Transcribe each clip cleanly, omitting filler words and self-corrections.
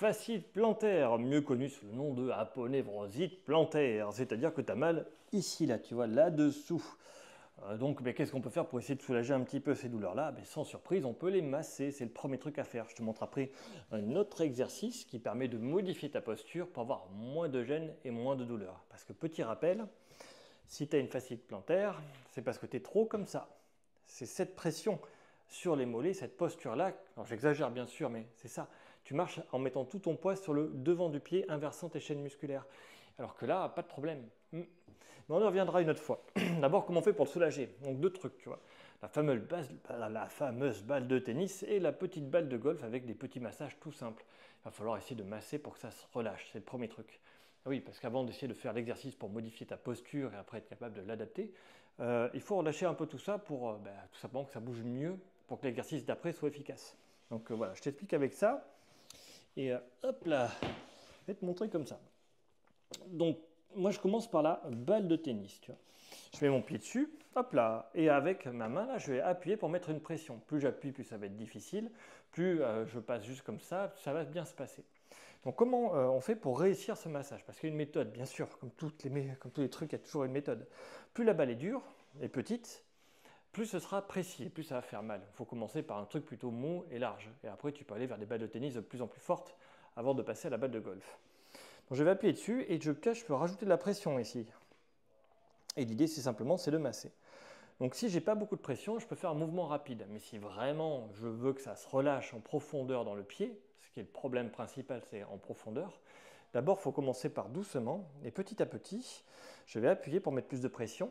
fasciite plantaire, mieux connu sous le nom de aponevrosite plantaire, c'est-à-dire que tu as mal ici, là, tu vois, là-dessous. Donc, qu'est-ce qu'on peut faire pour essayer de soulager un petit peu ces douleurs-là? Sans surprise, on peut les masser, c'est le premier truc à faire. Je te montre après un autre exercice qui permet de modifier ta posture pour avoir moins de gêne et moins de douleur. Parce que, petit rappel, si tu as une fasciite plantaire, c'est parce que tu es trop comme ça. C'est cette pression sur les mollets, cette posture-là, alors j'exagère bien sûr, mais c'est ça. Tu marches en mettant tout ton poids sur le devant du pied, inversant tes chaînes musculaires. Alors que là, pas de problème. Mais on y reviendra une autre fois. D'abord, comment on fait pour le soulager? Donc deux trucs, tu vois. La fameuse balle de tennis et la petite balle de golf avec des petits massages tout simples. Il va falloir essayer de masser pour que ça se relâche, c'est le premier truc. Oui, parce qu'avant d'essayer de faire l'exercice pour modifier ta posture et après être capable de l'adapter, il faut relâcher un peu tout ça pour tout simplement que ça bouge mieux pour que l'exercice d'après soit efficace. Donc voilà, je t'explique avec ça. Et hop là, je vais te montrer comme ça. Donc moi je commence par la balle de tennis, tu vois. Je mets mon pied dessus, hop là, et avec ma main là, je vais appuyer pour mettre une pression. Plus j'appuie, plus ça va être difficile. Plus je passe juste comme ça va bien se passer. Donc comment on fait pour réussir ce massage? Parce qu'il y a une méthode, bien sûr, comme tous les trucs, il y a toujours une méthode. Plus la balle est dure et petite, plus ce sera précis et plus ça va faire mal. Il faut commencer par un truc plutôt mou et large. Et après, tu peux aller vers des balles de tennis de plus en plus fortes avant de passer à la balle de golf. Donc je vais appuyer dessus et je peux rajouter de la pression ici. Et l'idée, c'est simplement de masser. Donc si j'ai pas beaucoup de pression, je peux faire un mouvement rapide. Mais si vraiment je veux que ça se relâche en profondeur dans le pied, ce qui est le problème principal, c'est en profondeur, d'abord il faut commencer par doucement et petit à petit, je vais appuyer pour mettre plus de pression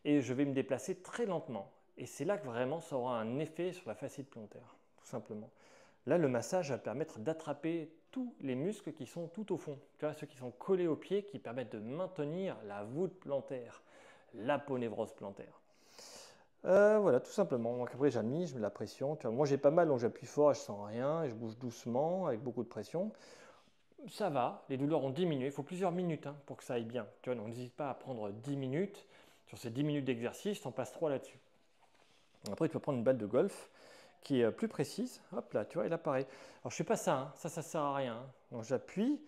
et je vais me déplacer très lentement. Et c'est là que vraiment ça aura un effet sur la fasciite plantaire, tout simplement. Là, le massage va permettre d'attraper tous les muscles qui sont tout au fond. Tu vois, ceux qui sont collés au pied, qui permettent de maintenir la voûte plantaire, l'aponévrose plantaire. Voilà, tout simplement. Donc après, j'admets, je mets la pression. Tu vois, moi, j'ai pas mal, donc j'appuie fort et je sens rien. Et je bouge doucement, avec beaucoup de pression. Ça va, les douleurs ont diminué. Il faut plusieurs minutes pour que ça aille bien. Tu vois, donc n'hésite pas à prendre 10 minutes. Sur ces 10 minutes d'exercice, tu en passes 3 là-dessus. Après, tu peux prendre une balle de golf qui est plus précise. Hop là, tu vois, il apparaît. Alors, je fais pas ça, ça sert à rien. Donc, j'appuie.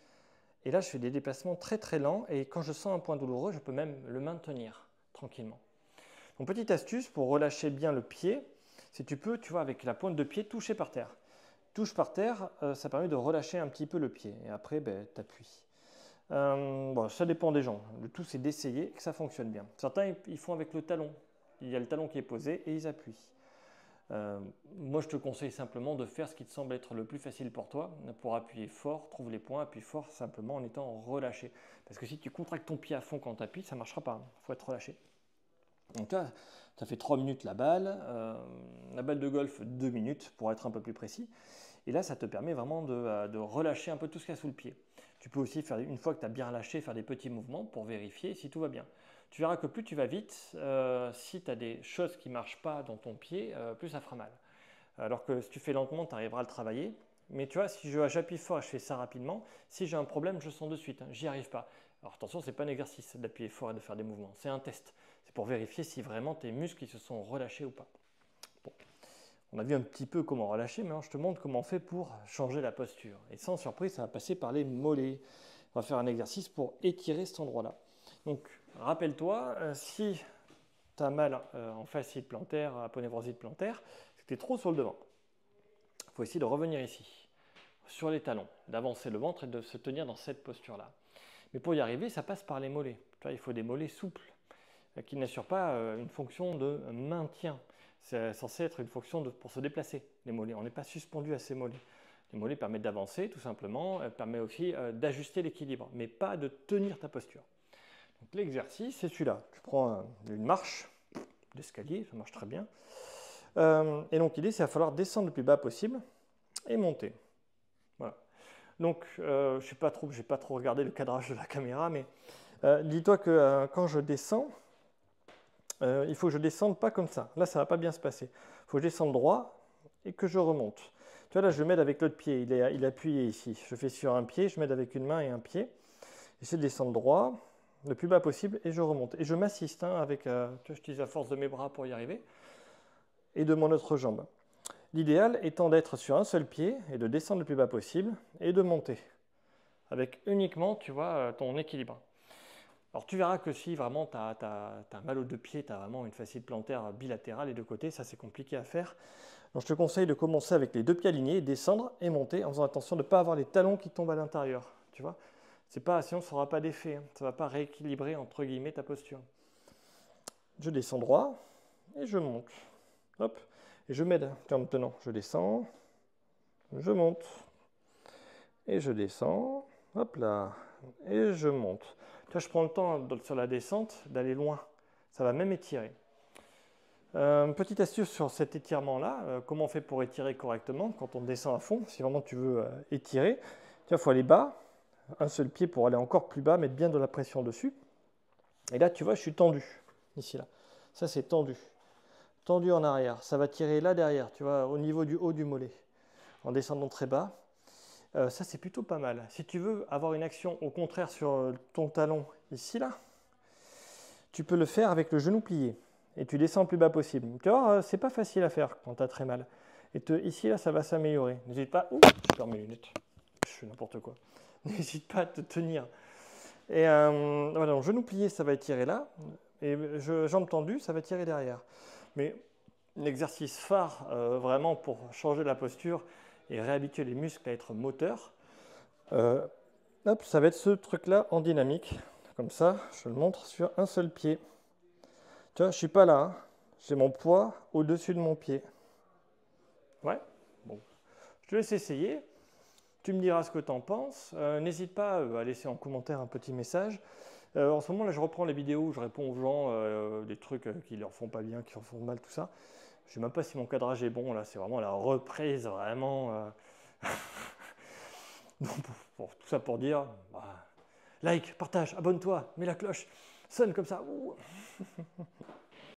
Et là, je fais des déplacements très très lents. Et quand je sens un point douloureux, je peux même le maintenir tranquillement. Donc, petite astuce pour relâcher bien le pied, si tu peux, tu vois, avec la pointe de pied, toucher par terre. Touche par terre, ça permet de relâcher un petit peu le pied. Et après, tu appuies. Bon, ça dépend des gens. Le tout, c'est d'essayer que ça fonctionne bien. Certains, ils font avec le talon. Il y a le talon qui est posé et ils appuient. Moi, je te conseille simplement de faire ce qui te semble être le plus facile pour toi. Pour appuyer fort, trouve les points, appuie fort simplement en étant relâché. Parce que si tu contractes ton pied à fond quand tu appuies, ça ne marchera pas. Il faut être relâché. Donc là, tu as fait 3 minutes la balle de golf 2 minutes pour être un peu plus précis. Et là, ça te permet vraiment de relâcher un peu tout ce qu'il y a sous le pied. Tu peux aussi faire, une fois que tu as bien relâché, faire des petits mouvements pour vérifier si tout va bien. Tu verras que plus tu vas vite, si tu as des choses qui ne marchent pas dans ton pied, plus ça fera mal. Alors que si tu fais lentement, tu arriveras à le travailler. Mais tu vois, si j'appuie fort et je fais ça rapidement, si j'ai un problème, je sens de suite, j'y arrive pas. Alors attention, ce n'est pas un exercice d'appuyer fort et de faire des mouvements, c'est un test. C'est pour vérifier si vraiment tes muscles se sont relâchés ou pas. Bon. On a vu un petit peu comment relâcher, mais je te montre comment on fait pour changer la posture. Et sans surprise, ça va passer par les mollets. On va faire un exercice pour étirer cet endroit-là. Donc, rappelle-toi, si tu as mal en fasciite plantaire, aponevrosite plantaire, c'est que tu es trop sur le devant. Il faut essayer de revenir ici, sur les talons, d'avancer le ventre et de se tenir dans cette posture-là. Mais pour y arriver, ça passe par les mollets. Tu vois, il faut des mollets souples, qui n'assurent pas une fonction de maintien. C'est censé être une fonction pour se déplacer, les mollets. On n'est pas suspendu à ces mollets. Les mollets permettent d'avancer, tout simplement, permettent aussi d'ajuster l'équilibre, mais pas de tenir ta posture. Donc l'exercice, c'est celui-là. Tu prends une marche d'escalier, ça marche très bien. Et donc l'idée, c'est qu'il va falloir descendre le plus bas possible et monter. Voilà. Donc, je n'ai pas trop regardé le cadrage de la caméra, mais dis-toi que quand je descends, il faut que je descende pas comme ça. Là, ça ne va pas bien se passer. Il faut que je descende droit et que je remonte. Tu vois, là, je m'aide avec l'autre pied. Il est appuyé ici. Je fais sur un pied, je m'aide avec une main et un pied. J'essaie de descendre droit, le plus bas possible, et je remonte. Et je m'assiste avec, tu vois, j'utilise la force de mes bras pour y arriver, et de mon autre jambe. L'idéal étant d'être sur un seul pied et de descendre le plus bas possible et de monter avec uniquement, tu vois, ton équilibre. Alors tu verras que si vraiment tu as mal aux deux pieds, tu as vraiment une fasciite plantaire bilatérale et de côté, ça c'est compliqué à faire. Donc je te conseille de commencer avec les deux pieds alignés, descendre et monter en faisant attention de ne pas avoir les talons qui tombent à l'intérieur. Tu vois, c'est pas, sinon ça n'aura pas d'effet, hein. Ça ne va pas rééquilibrer entre guillemets ta posture. Je descends droit et je monte. Hop, et je m'aide. Maintenant, je descends, je monte et je descends. Hop là, et je monte. Tu vois, je prends le temps sur la descente d'aller loin. Ça va même étirer. Petite astuce sur cet étirement-là, comment on fait pour étirer correctement quand on descend à fond, si vraiment tu veux étirer. Tu vois, il faut aller bas, un seul pied pour aller encore plus bas, mettre bien de la pression dessus. Et là, tu vois, je suis tendu, ici, là. Ça, c'est tendu. Tendu en arrière. Ça va tirer là derrière, tu vois, au niveau du haut du mollet, en descendant très bas. Ça, c'est plutôt pas mal. Si tu veux avoir une action au contraire sur ton talon, ici, là, tu peux le faire avec le genou plié. Et tu descends le plus bas possible. Tu vois, c'est pas facile à faire quand tu as très mal. Et ici, là, ça va s'améliorer. N'hésite pas. Ouh, je perds mes lunettes. Je fais n'importe quoi. N'hésite pas à te tenir. Et voilà, donc, genou plié, ça va étirer là. Et jambes tendues, ça va tirer derrière. Mais l'exercice phare, vraiment, pour changer la posture et réhabituer les muscles à être moteurs, hop, ça va être ce truc-là en dynamique. Comme ça, je le montre sur un seul pied. Tu vois, je ne suis pas là, hein. J'ai mon poids au-dessus de mon pied. Ouais, bon. Je te laisse essayer. Tu me diras ce que tu en penses. N'hésite pas à laisser en commentaire un petit message. En ce moment, là, je reprends les vidéos où je réponds aux gens des trucs qui leur font pas bien, qui leur font mal, tout ça. Je ne sais même pas si mon cadrage est bon. Là, c'est vraiment la reprise, vraiment. Donc, tout ça pour dire, like, partage, abonne-toi, mets la cloche, sonne comme ça.